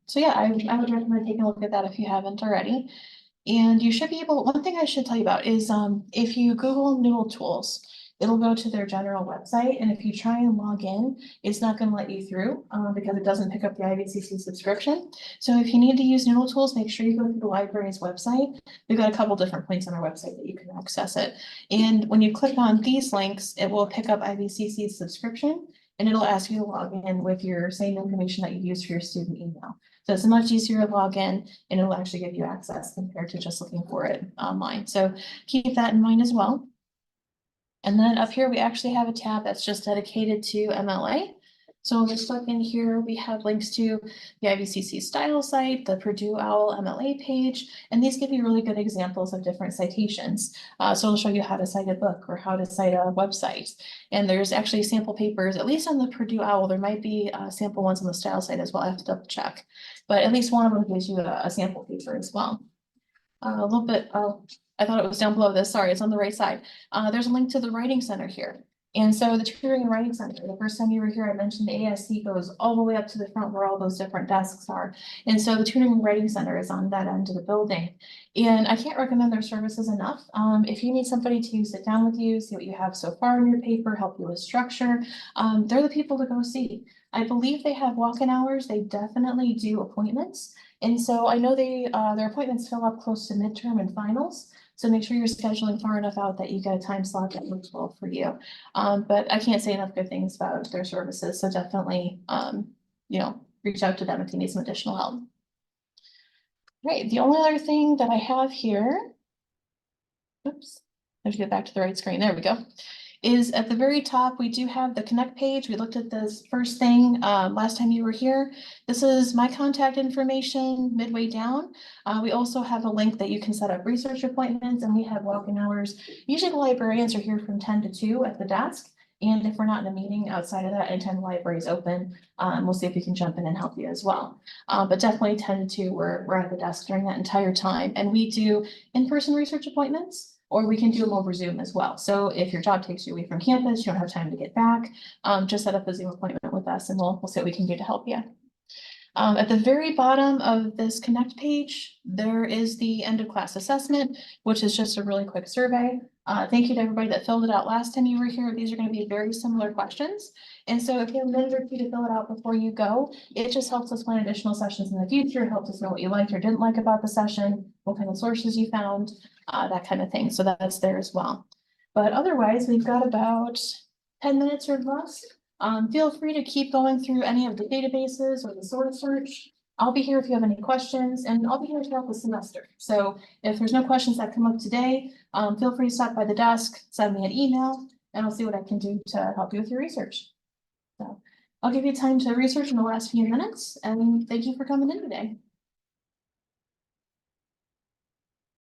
So yeah, I would recommend taking a look at that if you haven't already. And you should be able, one thing I should tell you about is if you Google Noodle Tools, it'll go to their general website. And if you try and log in, it's not going to let you through because it doesn't pick up the IVCC subscription. So if you need to use Noodle Tools, make sure you go to the library's website. We've got a couple different points on our website that you can access it. And when you click on these links, it will pick up IVCC's subscription and it'll ask you to log in with your same information that you use for your student email. So it's a much easier to log in and it'll actually give you access compared to just looking for it online. So keep that in mind as well. And then up here, we actually have a tab that's just dedicated to MLA. So let's look in here, we have links to the IVCC style site, the Purdue OWL MLA page, and these give you really good examples of different citations. So it'll show you how to cite a book or how to cite a website. And there's actually sample papers, at least on the Purdue OWL, there might be sample ones on the style site as well, I have to double check. But at least one of them gives you a sample paper as well. A little bit, I thought it was down below this, sorry, it's on the right side. There's a link to the Writing Center here. And so the Tutoring and Writing Center, the first time you were here, I mentioned the ASC goes all the way up to the front where all those different desks are. And so the Tutoring and Writing Center is on that end of the building. And I can't recommend their services enough. If you need somebody to sit down with you, see what you have so far in your paper, help you with structure, they're the people to go see. I believe they have walk-in hours. They definitely do appointments. And so I know their appointments fill up close to midterm and finals. So make sure you're scheduling far enough out that you get a time slot that works well for you. But I can't say enough good things about their services. So definitely, reach out to them if you need some additional help. Right. The only other thing that I have here, oops, have to get back to the right screen. There we go. Is at the very top, we do have the connect page. We looked at this first thing last time you were here. This is my contact information midway down. We also have a link that you can set up research appointments, and we have walk-in hours. Usually the librarians are here from 10 to 2 at the desk. And if we're not in a meeting outside of that, anytime the library is open, we'll see if we can jump in and help you as well. But definitely 10 to 2, we're at the desk during that entire time. And we do in-person research appointments, or we can do them over Zoom as well. So if your job takes you away from campus, you don't have time to get back, just set up a Zoom appointment with us and we'll see what we can do to help you. At the very bottom of this Connect page, there is the end of class assessment, which is just a really quick survey. Thank you to everybody that filled it out last time you were here. These are going to be very similar questions. And so if you have a minute or two to fill it out before you go, it just helps us plan additional sessions in the future, helps us know what you liked or didn't like about the session, what kind of sources you found, that kind of thing. So that's there as well. But otherwise, we've got about 10 minutes or less. Feel free to keep going through any of the databases or the source search. I'll be here if you have any questions, and I'll be here throughout the semester. So if there's no questions that come up today, feel free to stop by the desk, send me an email, and I'll see what I can do to help you with your research. So I'll give you time to research in the last few minutes, and thank you for coming in today.